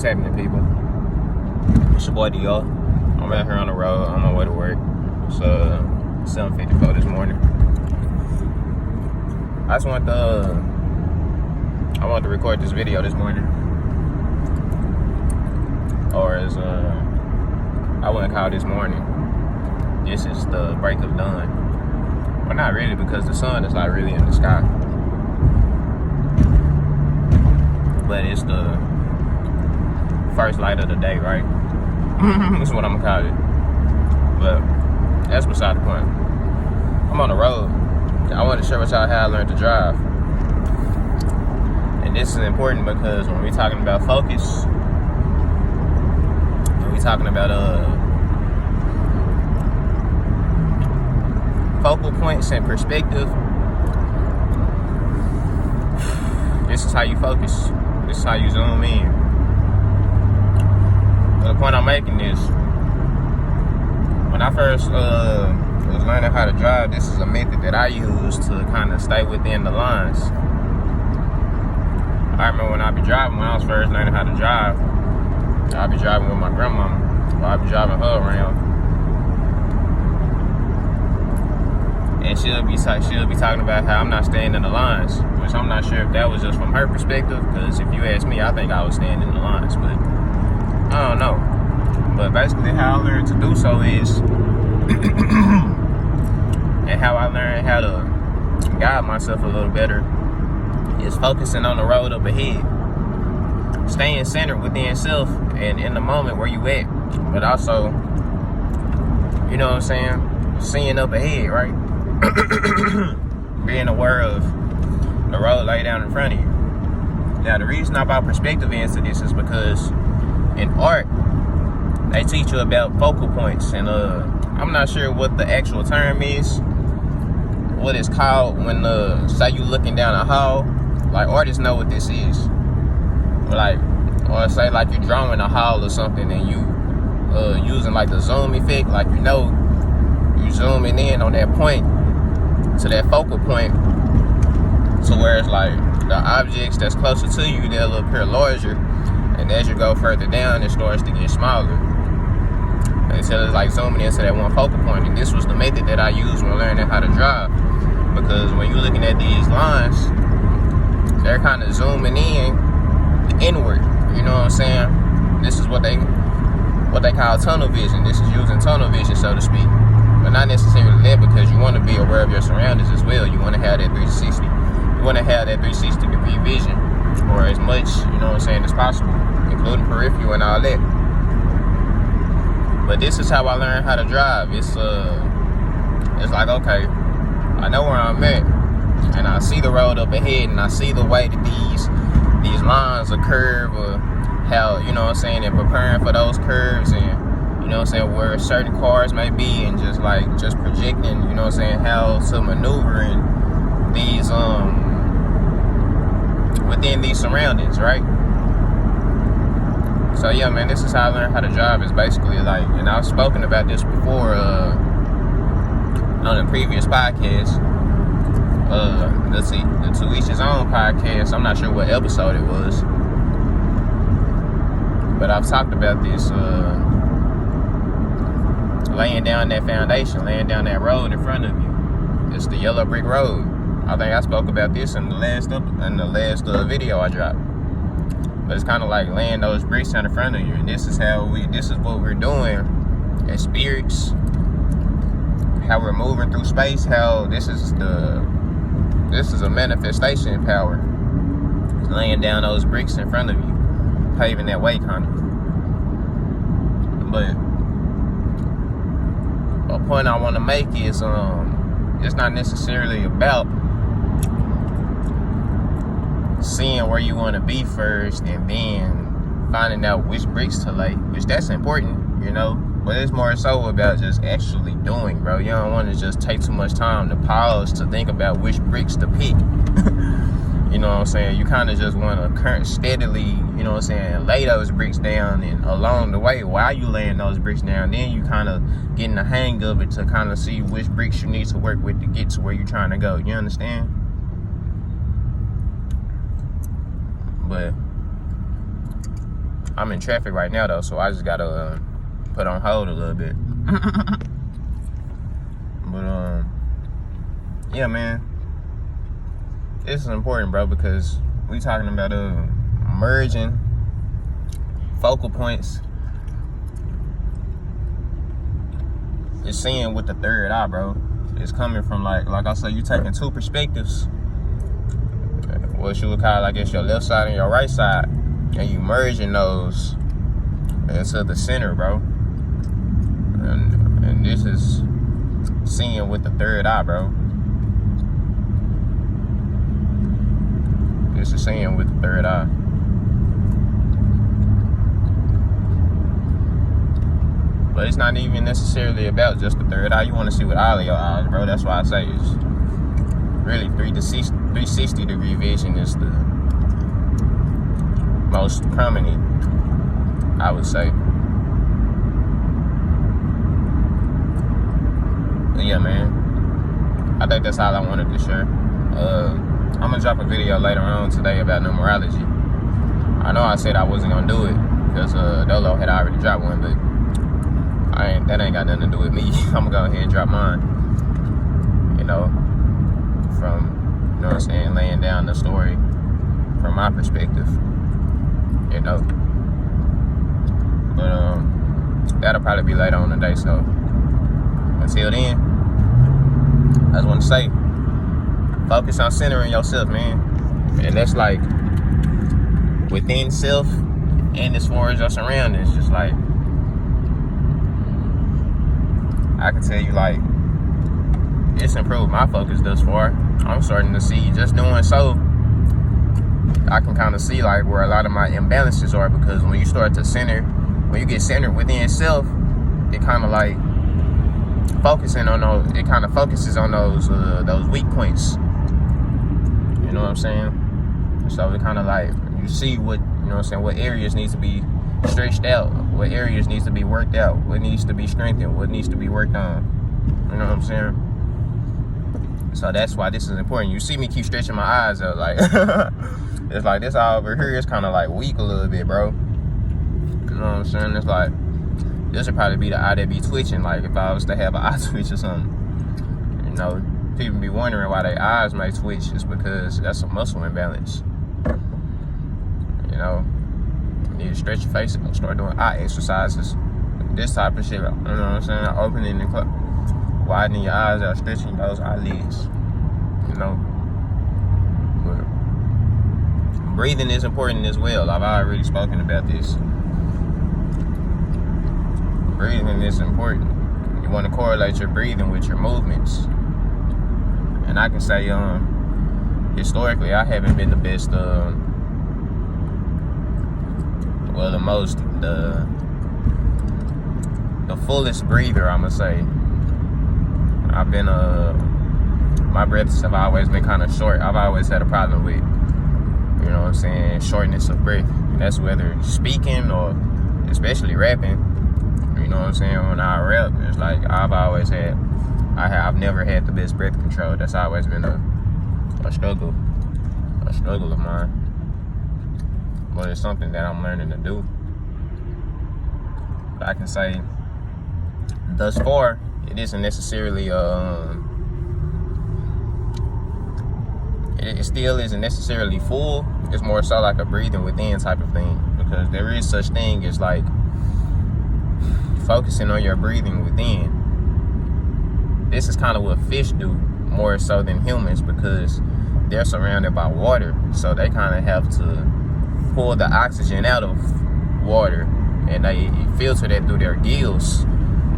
What's happening, people? It's your boy D.O. I'm out here on the road on my way to work. It's 7:54 this morning. I wanted to record this video this morning. Or as I wouldn't call this morning. This is the break of dawn. Well, not really, because the sun is not really in the sky. But it's the first light of the day, right? That's what I'm gonna call it. But that's beside the point. I'm on the road. I want to share with y'all how I learned to drive. And this is important because when we're talking about focus, when we're talking about focal points and perspective, this is how you focus. This is how you zoom in. But the point I'm making is, when I first was learning how to drive, this is a method that I use to kind of stay within the lines. I remember when I was first learning how to drive, I'd be driving with my grandmama, or I'd be driving her around. And she'll be talking about how I'm not staying in the lines, which I'm not sure if that was just from her perspective, because if you ask me, I think I was staying in the lines, but I don't know. But basically how I learned to do so is, and how I learned how to guide myself a little better, is focusing on the road up ahead. Staying centered within self and in the moment where you at, but also, you know what I'm saying, seeing up ahead, right? Being aware of the road laid down in front of you. Now, the reason I brought perspective into this is because in art, they teach you about focal points, and I'm not sure what the actual term is, what it's called when say you looking down a hall. Like, artists know what this is. Or say like you're drawing a hall or something, and you using like the zoom effect, like you zooming in on that point, to that focal point, to where it's like the objects that's closer to you, they'll appear larger, and as you go further down, it starts to get smaller until it's like zooming into that one focal point. And this was the method that I used when learning how to drive, because when you're looking at these lines, they're kind of zooming inward. You know what I'm saying? This is what they call tunnel vision. This is using tunnel vision, so to speak. But not necessarily that, because you want to be aware of your surroundings as well. You want to have that 360. You want to have that 360 degree vision, or as much, you know what I'm saying, as possible, including peripheral and all that. But this is how I learned how to drive. It's like, okay, I know where I'm at, and I see the road up ahead, and I see the way that these lines are curved, or how, you know what I'm saying, they're preparing for those curves, and you know what I'm saying, where certain cars may be, and just projecting, you know what I'm saying, how to maneuver in these within these surroundings, right? So yeah, man, this is how I learned how to drive. Is basically like, and I've spoken about this before on a previous podcast. Let's see, the To Each His Own podcast. I'm not sure what episode it was, but I've talked about this, laying down that foundation, laying down that road in front of you. It's the yellow brick road. I think I spoke about this in the last video I dropped. But it's kind of like laying those bricks down in front of you, and this is what we're doing as spirits. How we're moving through space. How this is a manifestation power. It's laying down those bricks in front of you, paving that way, kind of. But a point I want to make is, it's not necessarily about seeing where you want to be first and then finding out which bricks to lay, which that's important, you know, but it's more so about just actually doing, bro. You don't want to just take too much time to pause to think about which bricks to pick. You know what I'm saying? You kind of just want to steadily, you know what I'm saying, lay those bricks down, and along the way, while you laying those bricks down, then you kind of getting the hang of it to kind of see which bricks you need to work with to get to where you're trying to go. You understand? But I'm in traffic right now though, so I just gotta put on hold a little bit. But yeah, man, this is important, bro, because we talking about merging focal points. It's seeing with the third eye, bro. It's coming from like I said, you taking two perspectives. What you would call, I guess, your left side and your right side, and you merging those into the center, bro. And this is seeing with the third eye, bro. This is seeing with the third eye. But it's not even necessarily about just the third eye. You want to see with all of your eyes, bro. That's why I say it's really 360 degree vision is the most prominent, I would say. But yeah, man, I think that's all I wanted to share. I'm gonna drop a video later on today about numerology. I know I said I wasn't gonna do it because Dolo had already dropped one, but that ain't got nothing to do with me. I'm gonna go ahead and drop mine. You know, from, you know what I'm saying, laying down the story from my perspective. You know, but that'll probably be later on today. So until then, I just want to say, focus on centering yourself, man. And that's like within self and as far as your surroundings. Just like, I can tell you, like, it's improved my focus thus far. I'm starting to see, just doing so, I can kind of see like where a lot of my imbalances are, because when you start to center, when you get centered within self, it kind of like focusing on those, it kind of focuses on those weak points. You know what I'm saying? So it kind of like, you see what, you know what I'm saying, what areas needs to be stretched out, what areas needs to be worked out, what needs to be strengthened, what needs to be worked on. You know what I'm saying? So that's why this is important. You see me keep stretching my eyes out, like it's like this eye over here is kind of like weak a little bit, bro. You know what I'm saying? It's like this would probably be the eye that be twitching. Like if I was to have an eye twitch or something, you know, people be wondering why their eyes may twitch. It's because that's a muscle imbalance. You know, you need to stretch your face and start doing eye exercises, this type of shit. You know what I'm saying? Opening and widening your eyes out, stretching those eyelids. You know, but breathing is important as well. I've already spoken about this. Breathing is important. You want to correlate your breathing with your movements. And I can say, historically, I haven't been the best, the fullest breather, I'm gonna say. I've been, my breaths have always been kind of short. I've always had a problem with, you know what I'm saying, shortness of breath. And that's whether speaking or especially rapping. You know what I'm saying? When I rap, it's like I've never had the best breath control. That's always been a struggle of mine. But it's something that I'm learning to do. But I can say, thus far, it isn't necessarily it still isn't necessarily full. It's more so like a breathing within type of thing, because there is such thing as like focusing on your breathing within. This is kind of what fish do more so than humans, because they're surrounded by water, so they kind of have to pull the oxygen out of water and they filter that through their gills.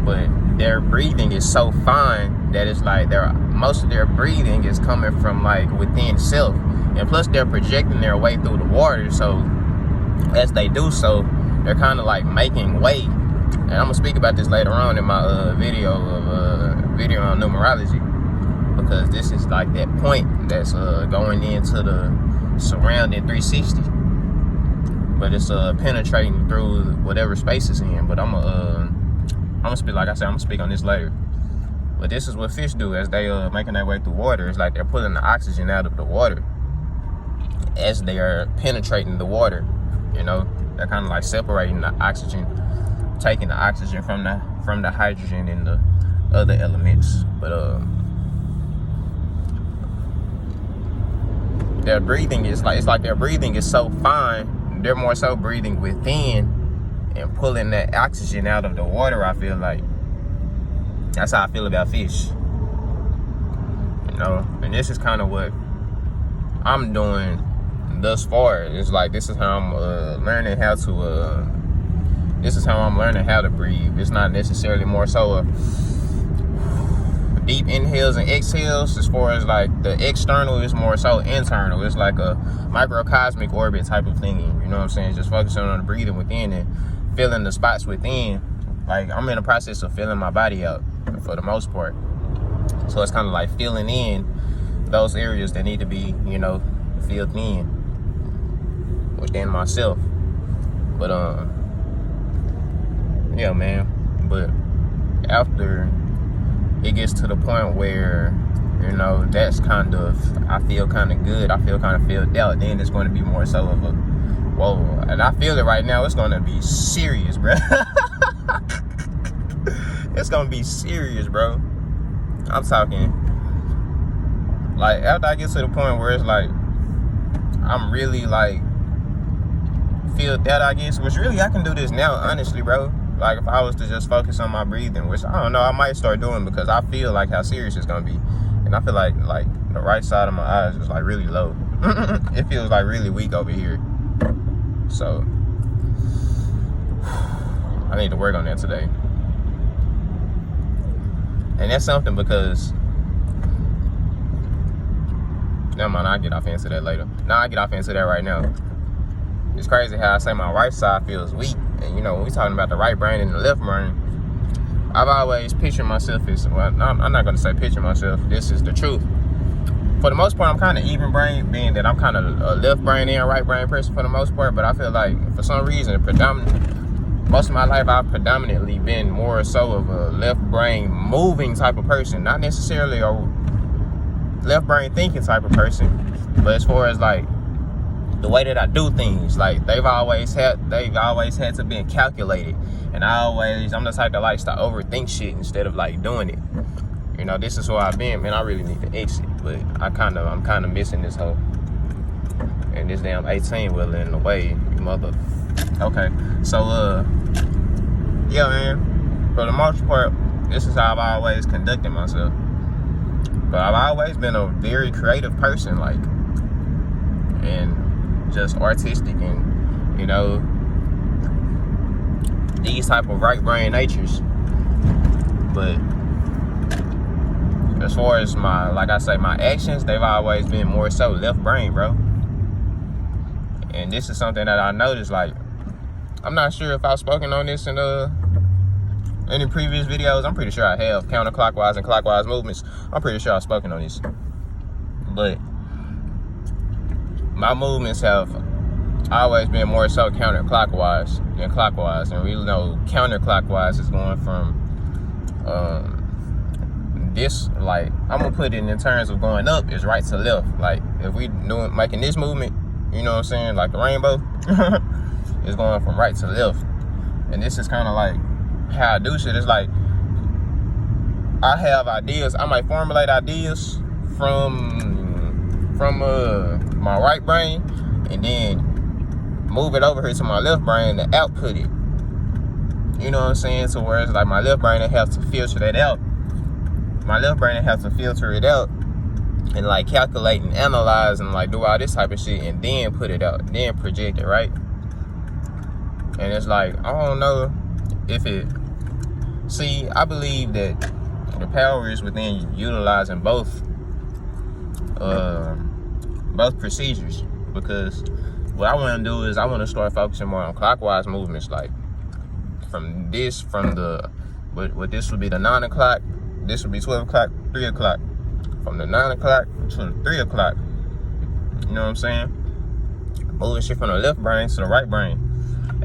But their breathing is so fine that it's like most of their breathing is coming from like within self, and plus they're projecting their way through the water. So as they do so, they're kind of like making way. And I'm gonna speak about this later on in my video on numerology, because this is like that point that's going into the surrounding 360, but it's penetrating through whatever space it's in. But I'm gonna speak, like I said, I'm gonna speak on this later. But this is what fish do as they making their way through water. It's like they're pulling the oxygen out of the water as they are penetrating the water. You know, They're kind of like separating the oxygen, taking the oxygen from the hydrogen and the other elements. But their breathing is like, it's like their breathing is so fine. They're more so breathing within and pulling that oxygen out of the water. I feel like that's how I feel about fish. You know, and this is kind of what I'm doing thus far. It's like, this is how I'm learning how to this is how I'm learning how to breathe. It's not necessarily more so a deep inhales and exhales. As far as like the external is more so internal. It's like a microcosmic orbit type of thing. You know what I'm saying? Just focusing on the breathing within and feeling the spots within. Like, I'm in the process of filling my body out for the most part. So it's kind of like filling in those areas that need to be, you know, filled in within myself. But yeah, man. But after it gets to the point where, you know, that's kind of, I feel kind of good, I feel kind of filled out, then it's going to be more so of a, whoa. And I feel it right now. It's going to be serious, bro. It's going to be serious, bro. I'm talking, like, after I get to the point where it's like, I'm really, like, filled out, I guess, which really I can do this now, honestly, bro. Like, if I was to just focus on my breathing, which I don't know, I might start doing, because I feel like how serious it's going to be. And I feel like the right side of my eyes is, like, really low. It feels, like, really weak over here. So, I need to work on that today. And that's something, because, never mind, I'll get off into that later. Nah, I'll get off into that right now. It's crazy how I say my right side feels weak. And, you know, when we're talking about the right brain and the left brain, I've always pictured myself as, well, I'm not going to say picture myself. This is the truth. For the most part, I'm kind of even brain, being that I'm kind of a left brain and right brain person for the most part. But I feel like, for some reason, most of my life, I've predominantly been more so of a left brain moving type of person. Not necessarily a left brain thinking type of person. But as far as, like, the way that I do things, like, they've always had to be calculated. And I'm the type that likes to overthink shit instead of, like, doing it. You know, this is who I've been, man. I really need to exit, but I'm kind of missing this whole, and this damn 18-wheeler in the way, you mother. Okay, so yeah, man. For the most part, this is how I've always conducted myself. But I've always been a very creative person, like, and just artistic, and, you know, these type of right brain natures. But as far as my, like I say, my actions, they've always been more so left brain, bro. And this is something that I noticed, like, I'm not sure if I've spoken on this in any previous videos. I'm pretty sure I have. Counterclockwise and clockwise movements. I'm pretty sure I've spoken on this. But my movements have always been more so counterclockwise than clockwise. And we know counterclockwise is going from this, like, I'm gonna put it in terms of going up, is right to left. Like, if we making this movement, you know what I'm saying, like the rainbow, it's going from right to left. And this is kind of like how I do shit. It's like, I have ideas, I might formulate ideas from my right brain, and then move it over here to my left brain to output it. You know what I'm saying? So whereas, like, my left brain, I have to filter that out. My left brain, I have to filter it out and, like, calculate and analyze and, like, do all this type of shit, and then put it out, then project it, right? And it's like, I don't know if it, see, I believe that the power is within utilizing both procedures, because what I want to do is I want to start focusing more on clockwise movements, like from this would be the 9 o'clock, this would be 12 o'clock, 3 o'clock, from the 9 o'clock to the 3 o'clock, you know what I'm saying? Moving shit from the left brain to the right brain.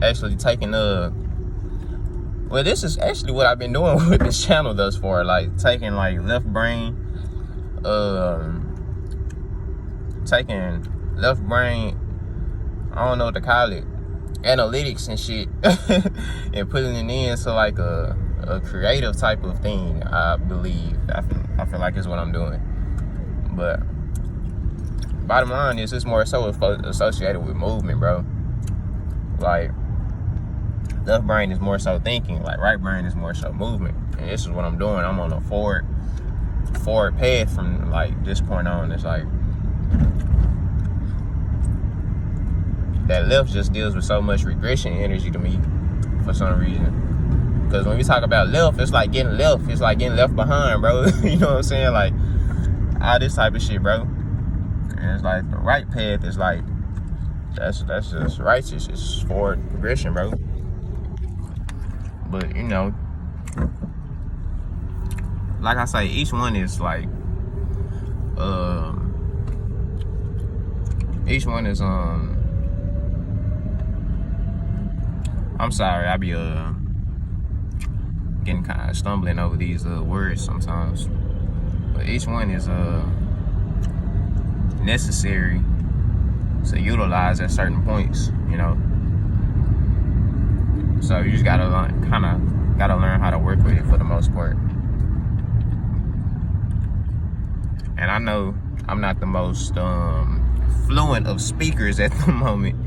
Actually taking well, this is actually what I've been doing with this channel thus far, like taking, like, left brain, taking left brain, I don't know what to call it, analytics and shit and putting it into like a creative type of thing. I believe I feel like is what I'm doing. But bottom line is, it's more so associated with movement, bro. Like, left brain is more so thinking, like right brain is more so movement. And this is what I'm doing. I'm on a forward path from like this point on. It's like that left just deals with so much regression energy to me for some reason. Because when we talk about left, it's like getting left. It's like getting left behind, bro. You know what I'm saying? Like, all this type of shit, bro. And it's like the right path is like, that's just righteous. It's forward progression, bro. But, you know, like I say, each one is like, each one is, I'm sorry, I be, getting kind of stumbling over these, words sometimes. But each one is, necessary to utilize at certain points, you know? So you just gotta learn how to work with it for the most part. And I know I'm not the most fluent of speakers at the moment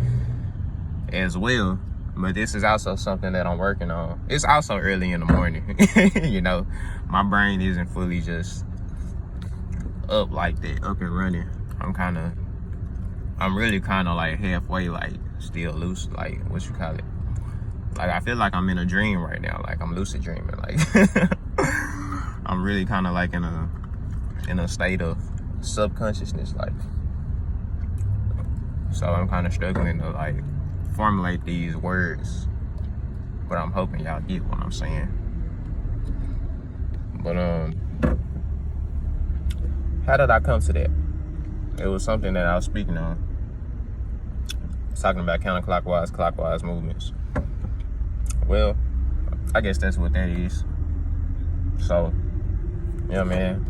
as well, but this is also something that I'm working on. It's also early in the morning. You know, my brain isn't fully just up like that, up and running. I'm really kind of like halfway, like still loose, like what you call it. Like, I feel like I'm in a dream right now. Like, I'm lucid dreaming. Like, I'm really kind of like in a state of subconsciousness. Like, so I'm kind of struggling to like formulate these words, but I'm hoping y'all get what I'm saying. But how did I come to that? It was something that I was speaking on. I was talking about counterclockwise, clockwise movements. Well, I guess that's what that is. So, yeah, man.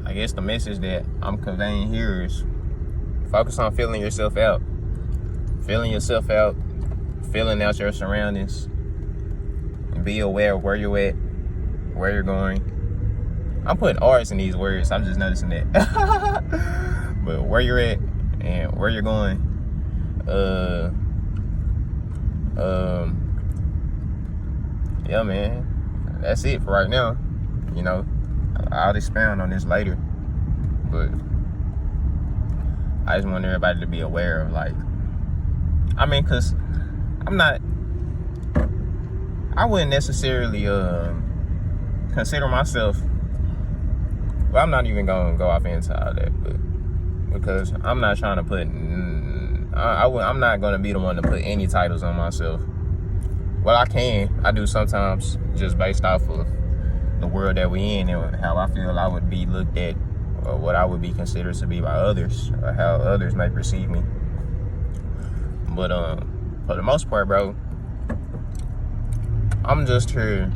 I guess the message that I'm conveying here is focus on feeling yourself out. Feeling yourself out, feeling out your surroundings, and be aware of where you're at, where you're going. I'm putting R's in these words, I'm just noticing that. But where you're at and where you're going. Yeah, man, that's it for right now. You know, I'll expound on this later, but I just want everybody to be aware of, like, I mean, cause I wouldn't necessarily consider myself, well, I'm not even gonna go off into all that, but because I'm not trying to put, I'm not gonna be the one to put any titles on myself. Well, I do sometimes, just based off of the world that we in and how I feel I would be looked at, or what I would be considered to be by others, or how others may perceive me. But for the most part, bro, I'm just here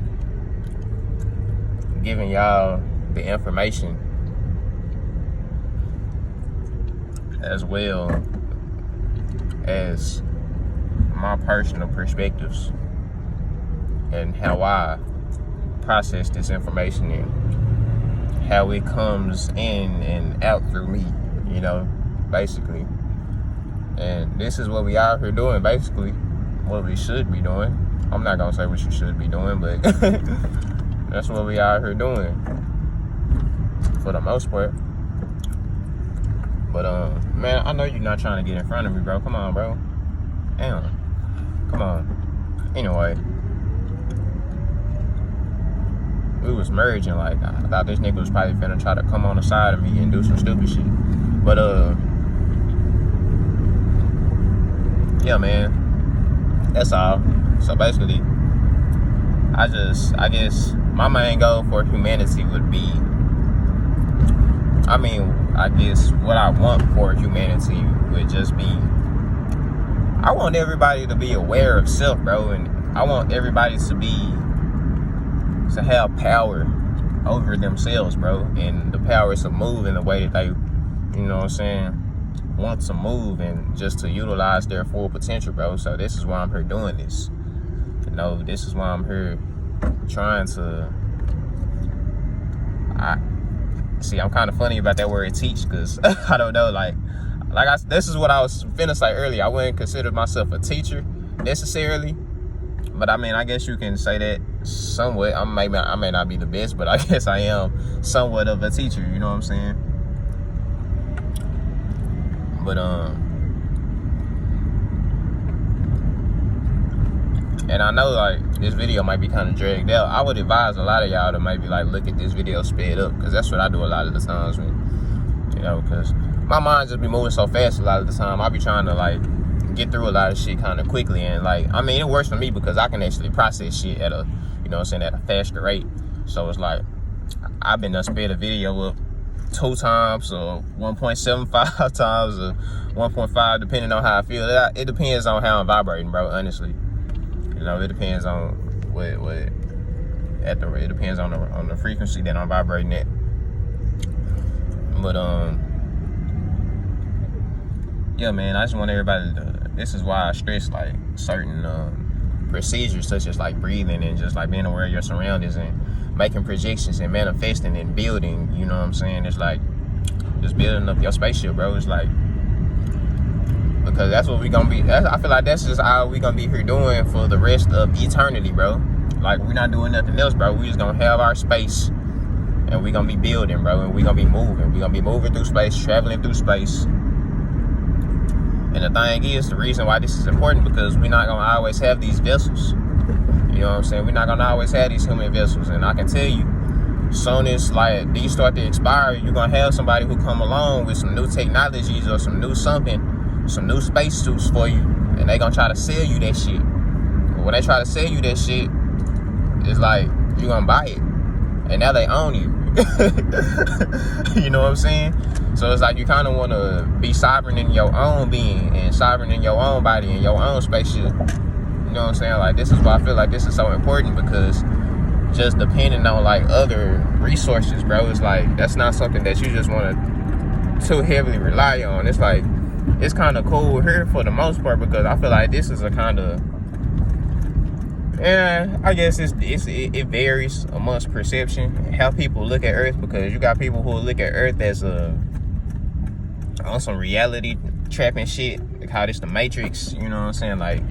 giving y'all the information, as well as my personal perspectives and how I process this information and how it comes in and out through me, you know, basically. And this is what we out here doing, basically, what we should be doing. I'm not gonna say what you should be doing, but that's what we out here doing for the most part. But man, I know you're not trying to get in front of me, bro. Come on, bro. Damn. Come on. Anyway, we was merging. Like, I thought this nigga was probably finna try to come on the side of me and do some stupid shit. But yeah, man, that's all. So basically, I guess my main goal for humanity would be, I guess what I want for humanity would just be, I want everybody to be aware of self, bro, and I want everybody to have power over themselves, bro, and the power is to move in the way that they, you know what I'm saying, want to move and just to utilize their full potential, bro. So this is why I'm here doing this. You know, this is why I'm here trying to. I'm kind of funny about that word teach, because I don't know, this is what I was finna say earlier. I wouldn't consider myself a teacher necessarily, but I mean, I guess you can say that somewhat. I may not be the best, but I guess I am somewhat of a teacher, you know what I'm saying? But and I know like this video might be kind of dragged out. I would advise a lot of y'all to maybe like look at this video sped up, because that's what I do a lot of the times when, you know, because my mind just be moving so fast a lot of the time. I be trying to like get through a lot of shit kind of quickly, and like, I mean, it works for me because I can actually process shit at a, you know what I'm saying, at a faster rate. So it's like, I've been done sped a video up 2 times or 1.75 times or 1.5, depending on how I feel. It depends on how I'm vibrating, bro, honestly. You know, it depends on it depends on the frequency that I'm vibrating at. But yeah, man, I just want everybody to, this is why I stress like certain procedures, such as like breathing and just like being aware of your surroundings and making projections and manifesting and building, you know what I'm saying? It's like just building up your spaceship, bro. It's like, because that's what we gonna be. I feel like that's just how we gonna be here doing for the rest of eternity, bro. Like, we're not doing nothing else, bro. We just gonna have our space, and we gonna be building, bro. And we gonna be moving. We gonna be moving through space, traveling through space. And the thing is, the reason why this is important, because we're not gonna always have these vessels. You know what I'm saying? We're not gonna always have these human vessels. And I can tell you, soon as like these start to expire, you're gonna have somebody who come along with some new technologies or some new something, some new spacesuits for you, and they gonna try to sell you that shit. But when they try to sell you that shit, it's like you gonna buy it, and now they own you. You know what I'm saying? So it's like you kind of want to be sovereign in your own being and sovereign in your own body and your own spaceship. You know what I'm saying? Like, this is why I feel like this is so important, because just depending on like other resources, bro, it's like that's not something that you just want to too heavily rely on. It's like, it's kind of cool here for the most part, because I feel like this is a kind of, yeah, I guess it varies amongst perception, how people look at Earth, because you got people who look at Earth as on some reality trapping shit, like how this the Matrix, you know what I'm saying? Like,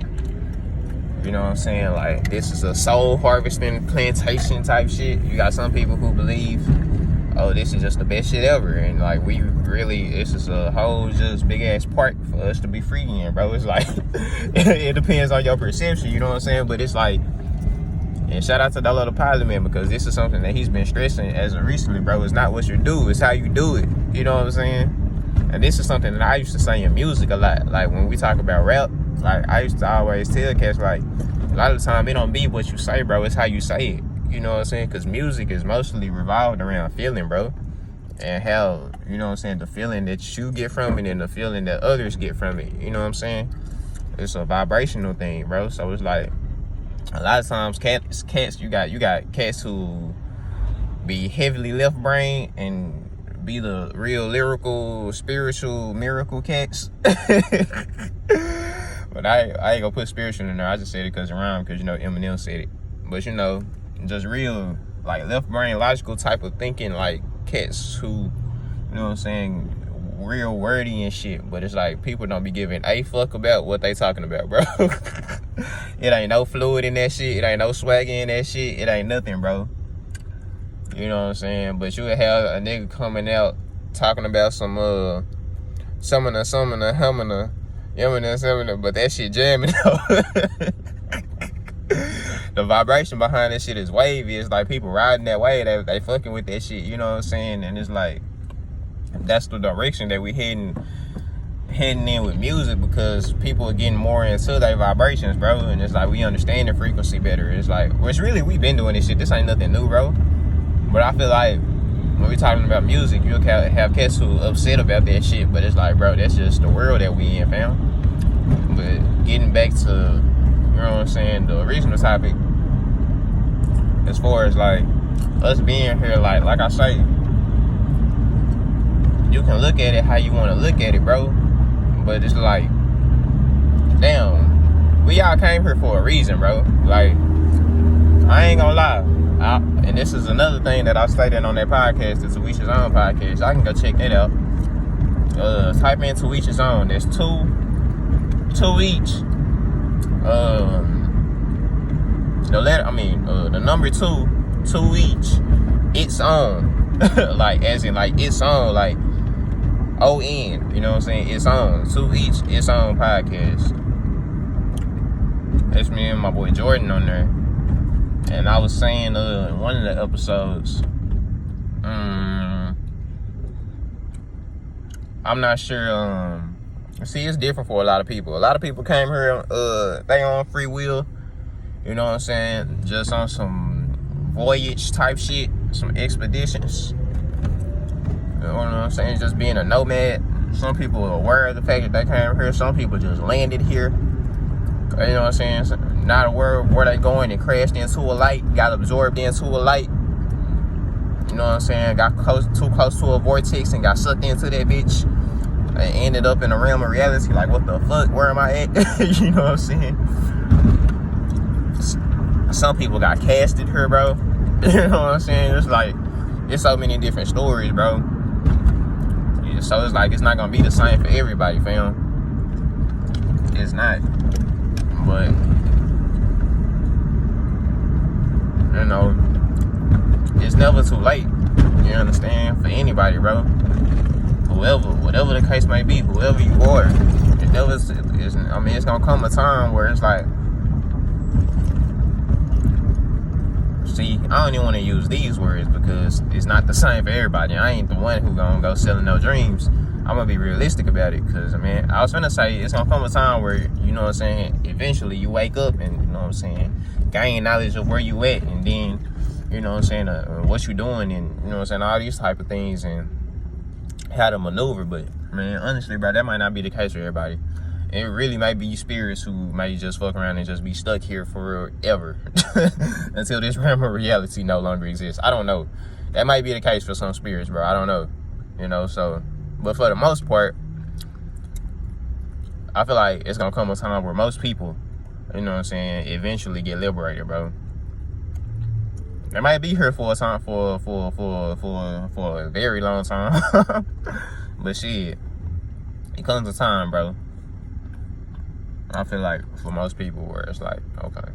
you know what I'm saying? Like, this is a soul harvesting plantation type shit. You got some people who believe, oh, this is just the best shit ever, and like, we really, this is a whole just big ass park for us to be free in, bro. It's like, it depends on your perception, you know what I'm saying? But it's like, and shout out to that little pilot man, because this is something that he's been stressing as of recently, bro. It's not what you do, it's how you do it, you know what I'm saying? And this is something that I used to say in music a lot. Like, when we talk about rap, like, I used to always tell cats, like, a lot of the time it don't be what you say, bro, it's how you say it. You know what I'm saying? Because music is mostly revolved around feeling, bro. And how, you know what I'm saying, the feeling that you get from it and the feeling that others get from it. You know what I'm saying? It's a vibrational thing, bro. So it's like, a lot of times cats, you got cats who be heavily left brain and be the real lyrical, spiritual, miracle cats. But I ain't gonna put spiritual in there. I just said it because it rhymed, because, you know, Eminem said it. But, you know, just real, like, left brain, logical type of thinking, like, cats who, you know what I'm saying, real wordy and shit. But it's like, people don't be giving a fuck about what they talking about, bro. It ain't no fluid in that shit. It ain't no swagger in that shit. It ain't nothing, bro. You know what I'm saying? But you would have a nigga coming out talking about some summoner, humming, yamming, but that shit jamming though. The vibration behind that shit is wavy. It's like people riding that wave. They fucking with that shit. You know what I'm saying? And it's like, that's the direction that we heading in with music, because people are getting more into their vibrations, bro. And it's like, we understand the frequency better. It's like, which really, we been doing this shit. This ain't nothing new, bro. But I feel like when we talking about music, you'll have cats who upset about that shit. But it's like, bro, that's just the world that we in, fam. But getting back to, you know what I'm saying, the original topic, as far as like us being here, like I say, you can look at it how you want to look at it, bro. But it's like, damn, we all came here for a reason, bro. Like, I ain't gonna lie. And this is another thing that I stated on that podcast, the To Each His Own podcast. I can go check that out. Type in To Each His Own. There's two each. The number two each. Its own. Like, as in, like, its own, like, O-N. You know what I'm saying? Its own. To Each Its Own podcast. That's me and my boy Jordan on there. And I was saying in one of the episodes, I'm not sure. See, it's different for a lot of people. A lot of people came here, they on free will. You know what I'm saying? Just on some voyage type shit, some expeditions. You know what I'm saying? Just being a nomad. Some people are aware of the fact that they came here. Some people just landed here. You know what I'm saying? Not aware of where they going and crashed into a light, got absorbed into a light. You know what I'm saying? Got too close to a vortex and got sucked into that bitch. And ended up in a realm of reality. Like, what the fuck? Where am I at? You know what I'm saying? Some people got casted here, bro. You know what I'm saying? It's like, there's so many different stories, bro. Yeah, so it's like, it's not gonna be the same for everybody, fam. It's not. But, you know, it's never too late. You understand? For anybody, bro. Whatever the case may be, whoever you are, it's gonna come a time where it's like, see, I don't even want to use these words because it's not the same for everybody. I ain't the one who gonna go selling no dreams. I'm gonna be realistic about it, because, man, I was gonna say it's gonna come a time where, you know what I'm saying, eventually you wake up and, you know what I'm saying, gain knowledge of where you at, and then, you know what I'm saying, what you doing, and, you know what I'm saying, all these type of things, and how to maneuver. But, man, honestly, bro, that might not be the case for everybody. It really might be spirits who may just fuck around and just be stuck here forever until this realm of reality no longer exists. I don't know. That might be the case for some spirits, bro. I don't know. You know, so, but for the most part, I feel like it's gonna come a time where most people, you know what I'm saying, eventually get liberated, bro. They might be here for a time, for a very long time. But shit, it comes a time, bro. I feel like for most people where it's like, okay,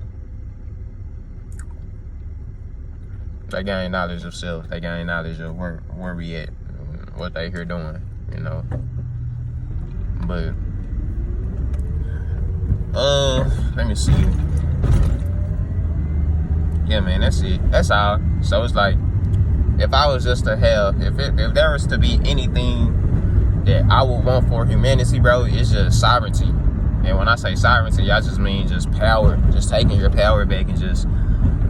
they gain knowledge of self, they gain knowledge of where we at, what they here doing, you know. But let me see. Yeah, man, that's it. That's all. So it's like, if I was just to have, if there was to be anything that I would want for humanity, bro, it's just sovereignty. And when I say sovereignty, I just mean just power, just taking your power back and just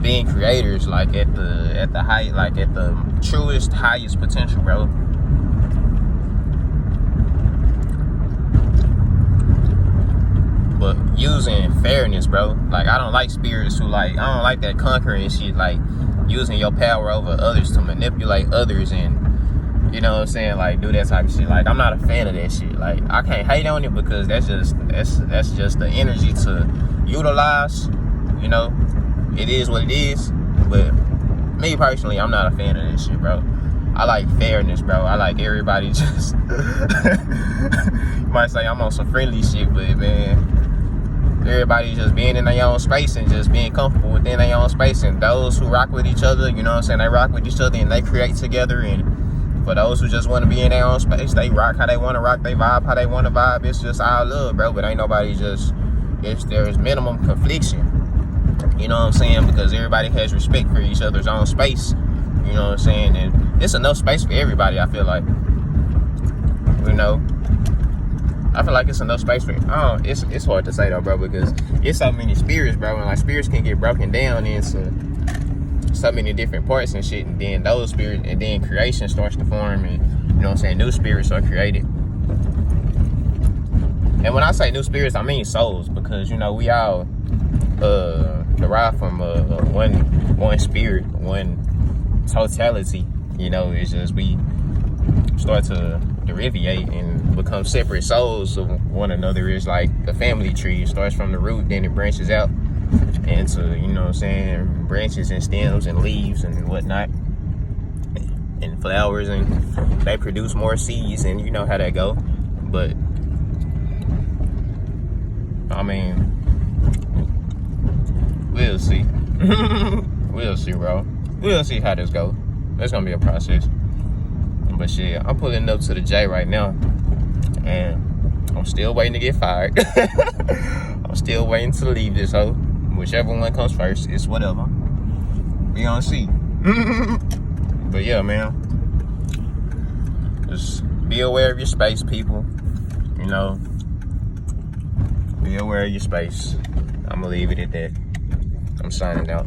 being creators, like at the height, like at the truest, highest potential, bro. But using fairness, bro. Like, I don't like spirits who, like, I don't like that conquering shit, like using your power over others to manipulate others and, you know what I'm saying, like, do that type of shit. Like, I'm not a fan of that shit. Like, I can't hate on it because that's just the energy to utilize, you know. It is what it is. But me personally, I'm not a fan of this shit, bro. I like fairness, bro. I like everybody just you might say I'm on some friendly shit, but, man, everybody just being in their own space and just being comfortable within their own space. And those who rock with each other, you know what I'm saying, they rock with each other and they create together. And for those who just want to be in their own space, they rock how they want to rock, they vibe how they want to vibe. It's just all love, bro. But ain't nobody just, there's minimum confliction, you know what I'm saying, because everybody has respect for each other's own space, you know what I'm saying. And it's enough space for everybody, I feel like, you know. I feel like it's enough space for it's hard to say though, bro, because it's so many spirits, bro, and like spirits can get broken down into so many different parts and shit, and then those spirits, and then creation starts to form, and, you know what I'm saying, new spirits are created. And when I say new spirits, I mean souls, because, you know, we all derive from one spirit, one totality. You know, it's just we start to derivate and become separate souls of one another. It's like the family tree. It starts from the root, then it branches out into, you know what I'm saying, branches and stems and leaves and whatnot, and flowers, and they produce more seeds, and you know how that go. But I mean, we'll see. We'll see, bro. We'll see how this goes. It's gonna be a process. But shit, I'm pulling up to the J right now, and I'm still waiting to get fired. I'm still waiting to leave this hoe. Whichever one comes first, it's whatever. We gonna see. But yeah, man, just be aware of your space, people. You know, be aware of your space. I'm gonna leave it at that. I'm signing out.